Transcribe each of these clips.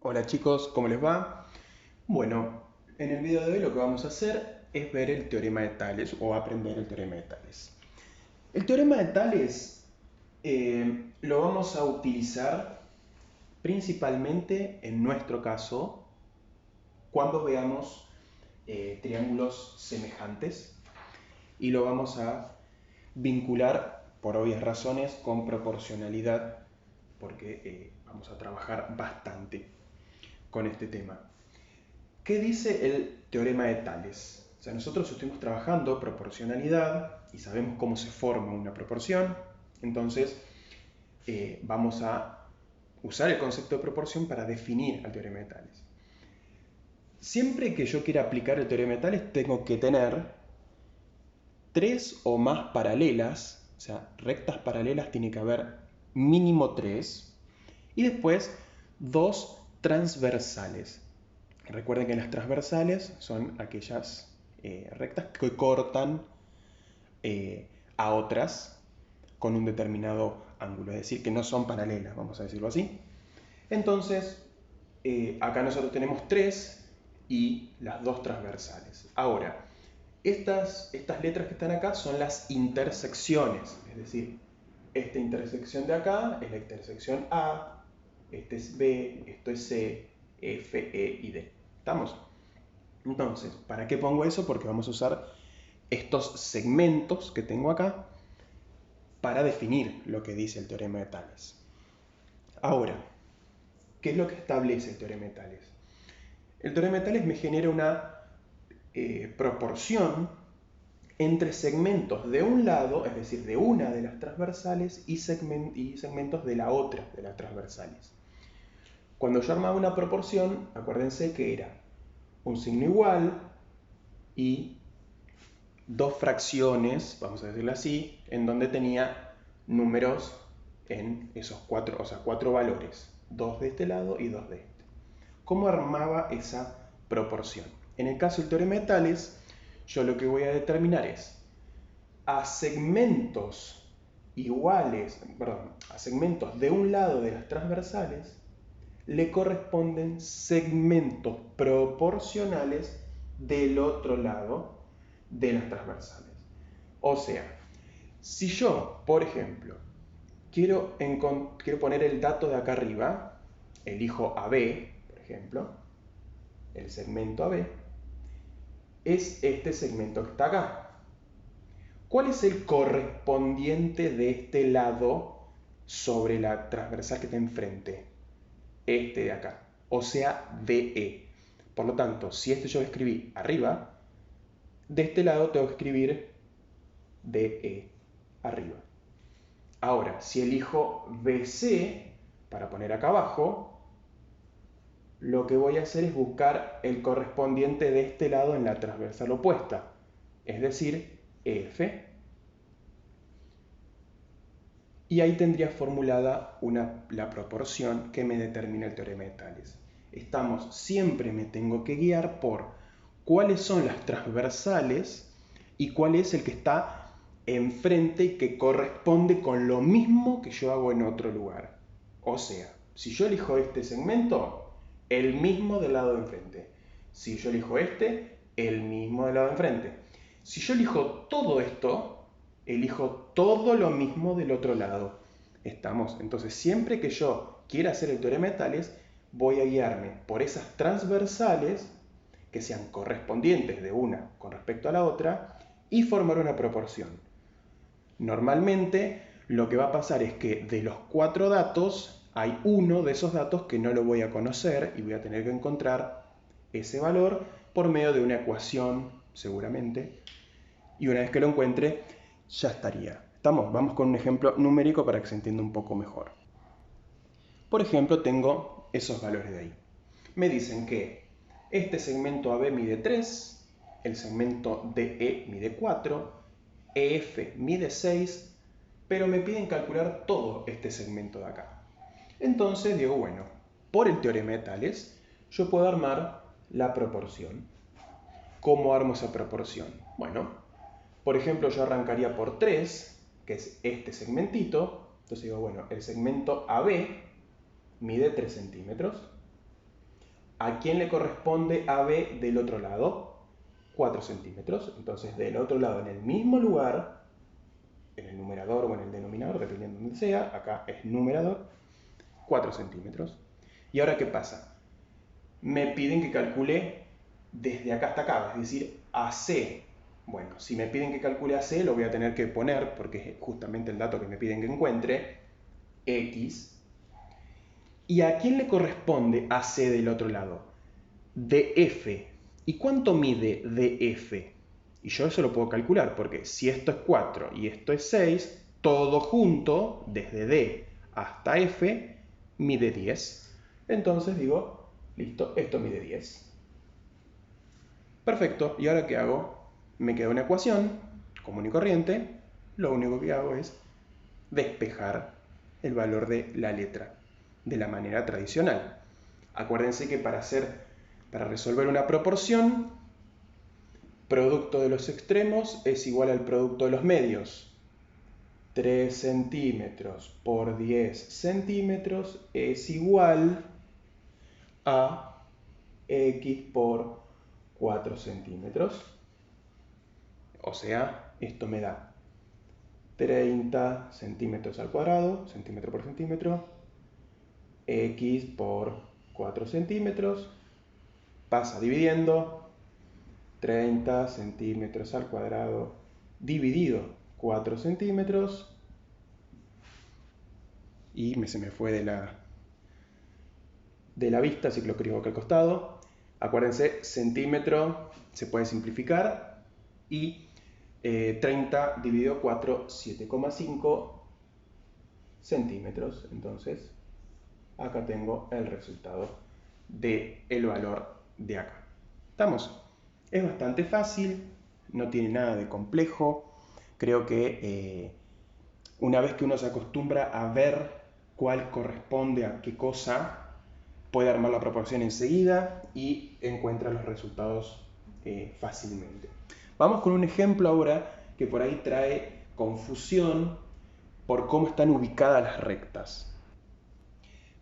Hola chicos, ¿cómo les va? Bueno, en el video de hoy lo que vamos a hacer es ver el teorema de Tales o aprender el teorema de Tales. El teorema de Tales lo vamos a utilizar principalmente en nuestro caso cuando veamos triángulos semejantes y lo vamos a vincular por obvias razones con proporcionalidad porque vamos a trabajar bastante con este tema. ¿Qué dice el teorema de Tales? O sea, nosotros estuvimos trabajando proporcionalidad y sabemos cómo se forma una proporción, entonces vamos a usar el concepto de proporción para definir el teorema de Tales. Siempre que yo quiera aplicar el teorema de Tales, tengo que tener tres o más paralelas, o sea, rectas paralelas tiene que haber mínimo tres, y después dos transversales. Recuerden que las transversales son aquellas rectas que cortan a otras con un determinado ángulo, es decir, que no son paralelas, vamos a decirlo así. Entonces, acá nosotros tenemos tres y las dos transversales. Ahora, estas letras que están acá son las intersecciones, es decir, esta intersección de acá es la intersección A, este es B, esto es C, F, E y D. ¿Estamos? Entonces, ¿para qué pongo eso? Porque vamos a usar estos segmentos que tengo acá para definir lo que dice el teorema de Tales. Ahora, ¿qué es lo que establece el teorema de Tales? El teorema de Tales me genera una proporción entre segmentos de un lado, es decir, de una de las transversales, y segmentos de la otra de las transversales. Cuando yo armaba una proporción, acuérdense que era un signo igual y dos fracciones, vamos a decirlo así, en donde tenía números en esos cuatro, o sea, cuatro valores, dos de este lado y dos de este. ¿Cómo armaba esa proporción? En el caso del teorema de Tales, yo lo que voy a determinar es a segmentos iguales, perdón, a segmentos de un lado de las transversales, le corresponden segmentos proporcionales del otro lado de las transversales. O sea, si yo, por ejemplo, quiero poner el dato de acá arriba, elijo AB, por ejemplo, el segmento AB, es este segmento que está acá. ¿Cuál es el correspondiente de este lado sobre la transversal que está enfrente? Este de acá, o sea, DE. Por lo tanto, si este yo lo escribí arriba, de este lado tengo que escribir DE arriba. Ahora, si elijo BC para poner acá abajo, lo que voy a hacer es buscar el correspondiente de este lado en la transversal opuesta, es decir, F. Y ahí tendría formulada la proporción que me determina el teorema de Tales. Siempre me tengo que guiar por cuáles son las transversales y cuál es el que está enfrente y que corresponde con lo mismo que yo hago en otro lugar. O sea, si yo elijo este segmento, el mismo del lado de enfrente. Si yo elijo este, el mismo del lado de enfrente. Si yo elijo todo esto, elijo todo lo mismo del otro lado. ¿Estamos? Entonces, siempre que yo quiera hacer el teorema de Tales, voy a guiarme por esas transversales que sean correspondientes de una con respecto a la otra y formar una proporción. Normalmente, lo que va a pasar es que de los cuatro datos, hay uno de esos datos que no lo voy a conocer y voy a tener que encontrar ese valor por medio de una ecuación, seguramente, y una vez que lo encuentre, ya estaría. ¿Estamos? Vamos con un ejemplo numérico para que se entienda un poco mejor. Por ejemplo, tengo esos valores de ahí. Me dicen que este segmento AB mide 3, el segmento DE mide 4, EF mide 6, pero me piden calcular todo este segmento de acá. Entonces digo, bueno, por el teorema de Tales, yo puedo armar la proporción. ¿Cómo armo esa proporción? Bueno, por ejemplo, yo arrancaría por 3, que es este segmentito. Entonces digo, bueno, el segmento AB mide 3 centímetros. ¿A quién le corresponde AB del otro lado? 4 centímetros. Entonces, del otro lado, en el mismo lugar, en el numerador o en el denominador, dependiendo de donde sea, acá es numerador, 4 centímetros. ¿Y ahora qué pasa? Me piden que calcule desde acá hasta acá, es decir, AC. Bueno, si me piden que calcule AC, lo voy a tener que poner, porque es justamente el dato que me piden que encuentre, X. ¿Y a quién le corresponde AC del otro lado? DF. ¿Y cuánto mide DF? Y yo eso lo puedo calcular, porque si esto es 4 y esto es 6, todo junto, desde D hasta F, mide 10. Entonces digo, listo, esto mide 10. Perfecto, ¿y ahora qué hago? Me queda una ecuación común y corriente. Lo único que hago es despejar el valor de la letra de la manera tradicional. Acuérdense que para resolver una proporción, producto de los extremos es igual al producto de los medios. 3 centímetros por 10 centímetros es igual a X por 4 centímetros. O sea, esto me da 30 centímetros al cuadrado, centímetro por centímetro, X por 4 centímetros, pasa dividiendo, 30 centímetros al cuadrado dividido 4 centímetros, y se me fue de la vista, así que lo escribo acá al costado. Acuérdense, centímetro se puede simplificar y 30 dividido 4, 7,5 centímetros. Entonces, acá tengo el resultado del valor de acá. ¿Estamos? Es bastante fácil, no tiene nada de complejo. Creo que una vez que uno se acostumbra a ver cuál corresponde a qué cosa, puede armar la proporción enseguida y encuentra los resultados fácilmente. Vamos con un ejemplo ahora que por ahí trae confusión por cómo están ubicadas las rectas.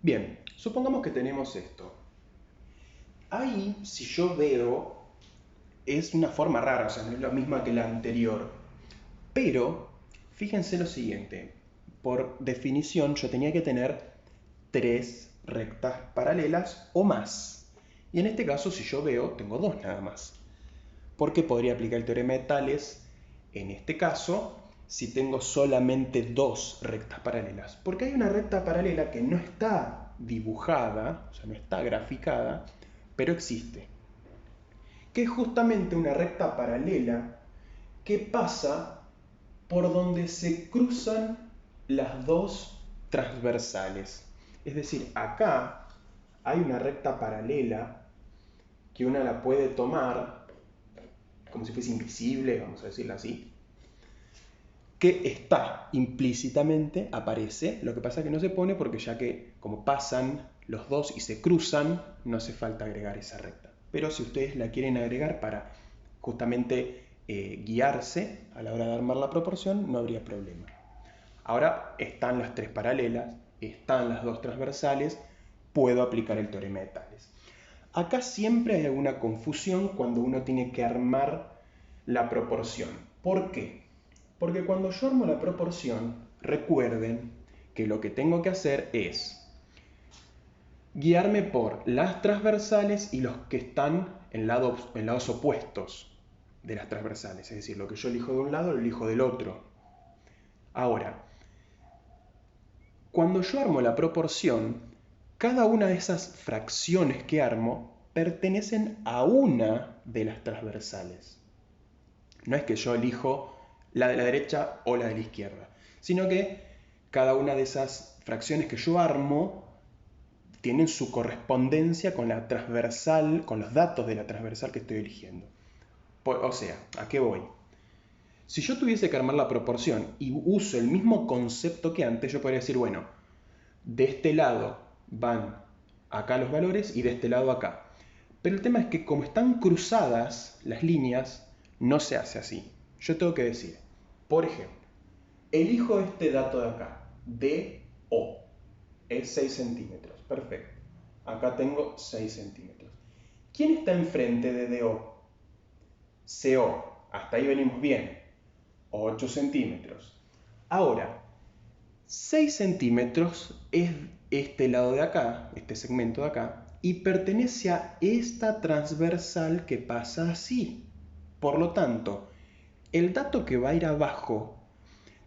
Bien, supongamos que tenemos esto. Ahí, si yo veo, es una forma rara, o sea, no es la misma que la anterior. Pero, fíjense lo siguiente. Por definición, yo tenía que tener 3 rectas paralelas o más. Y en este caso, si yo veo, tengo 2 nada más. Porque podría aplicar el teorema de Tales en este caso si tengo solamente 2 rectas paralelas. Porque hay una recta paralela que no está dibujada, o sea, no está graficada, pero existe. Que es justamente una recta paralela que pasa por donde se cruzan las dos transversales. Es decir, acá hay una recta paralela que una la puede tomar como si fuese invisible, vamos a decirlo así, que está implícitamente, aparece, lo que pasa es que no se pone porque ya que como pasan los dos y se cruzan, no hace falta agregar esa recta. Pero si ustedes la quieren agregar para justamente guiarse a la hora de armar la proporción, no habría problema. Ahora están las 3 paralelas, están las 2 transversales, puedo aplicar el teorema de Tales. Acá siempre hay alguna confusión cuando uno tiene que armar la proporción. ¿Por qué? Porque cuando yo armo la proporción, recuerden que lo que tengo que hacer es guiarme por las transversales y los que están en lados opuestos de las transversales. Es decir, lo que yo elijo de un lado, lo elijo del otro. Ahora, cuando yo armo la proporción, cada una de esas fracciones que armo pertenecen a una de las transversales. No es que yo elijo la de la derecha o la de la izquierda, sino que cada una de esas fracciones que yo armo tienen su correspondencia con la transversal, con los datos de la transversal que estoy eligiendo. O sea, ¿a qué voy? Si yo tuviese que armar la proporción y uso el mismo concepto que antes, yo podría decir, bueno, de este lado van acá los valores y de este lado acá. Pero el tema es que como están cruzadas las líneas, no se hace así. Yo tengo que decir, por ejemplo, elijo este dato de acá, DO, es 6 centímetros, perfecto. Acá tengo 6 centímetros. ¿Quién está enfrente de DO? CO. Hasta ahí venimos bien. 8 centímetros. Ahora, 6 centímetros es este lado de acá, este segmento de acá, y pertenece a esta transversal que pasa así. Por lo tanto, el dato que va a ir abajo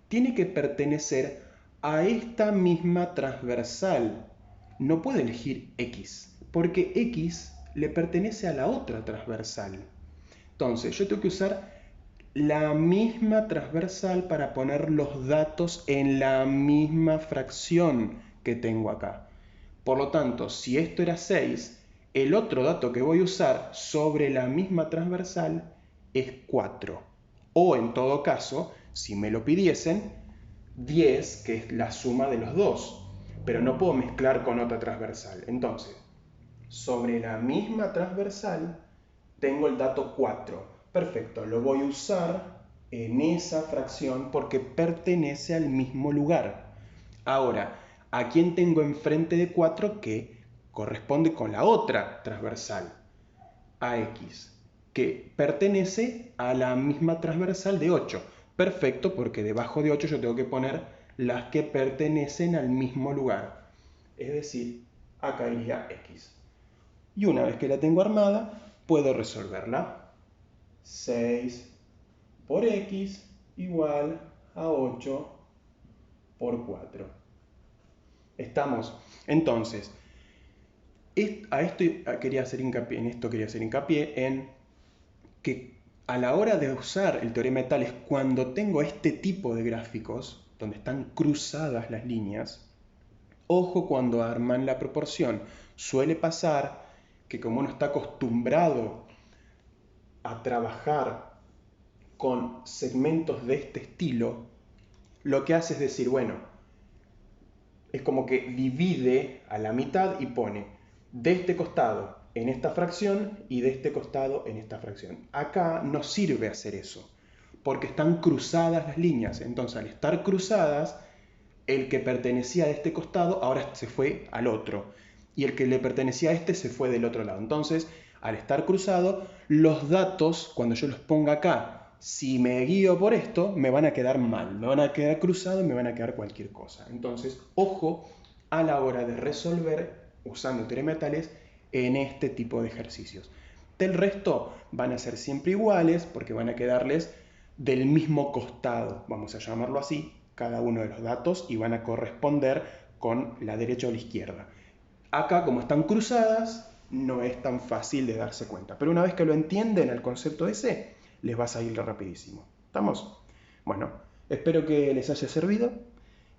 tiene que pertenecer a esta misma transversal. No puedo elegir X, porque X le pertenece a la otra transversal. Entonces, yo tengo que usar la misma transversal para poner los datos en la misma fracción que tengo acá. Por lo tanto, si esto era 6, el otro dato que voy a usar sobre la misma transversal es 4. O en todo caso, si me lo pidiesen, 10, que es la suma de los dos. Pero no puedo mezclar con otra transversal. Entonces, sobre la misma transversal tengo el dato 4. Perfecto, lo voy a usar en esa fracción porque pertenece al mismo lugar. Ahora, ¿a quién tengo enfrente de 4 que corresponde con la otra transversal? A X, que pertenece a la misma transversal de 8. Perfecto, porque debajo de 8 yo tengo que poner las que pertenecen al mismo lugar. Es decir, acá iría X. Y una vez que la tengo armada, puedo resolverla. 6 por X igual a 8 por 4. ¿Estamos? Entonces, quería hacer hincapié en que a la hora de usar el teorema de Tales, cuando tengo este tipo de gráficos, donde están cruzadas las líneas, ojo cuando arman la proporción. Suele pasar que como uno está acostumbrado a trabajar con segmentos de este estilo, lo que hace es decir, bueno, es como que divide a la mitad y pone de este costado en esta fracción y de este costado en esta fracción. Acá no sirve hacer eso, porque están cruzadas las líneas. Entonces, al estar cruzadas, el que pertenecía a este costado ahora se fue al otro, y el que le pertenecía a este se fue del otro lado. Entonces, al estar cruzado, los datos, cuando yo los ponga acá, si me guío por esto, me van a quedar mal, me van a quedar cruzados y me van a quedar cualquier cosa. Entonces, ojo a la hora de resolver usando teorema de Tales en este tipo de ejercicios. Del resto van a ser siempre iguales porque van a quedarles del mismo costado, vamos a llamarlo así, cada uno de los datos, y van a corresponder con la derecha o la izquierda. Acá, como están cruzadas, no es tan fácil de darse cuenta. Pero una vez que lo entienden el concepto ese, les va a salir rapidísimo. ¿Estamos? Bueno, espero que les haya servido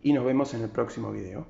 y nos vemos en el próximo video.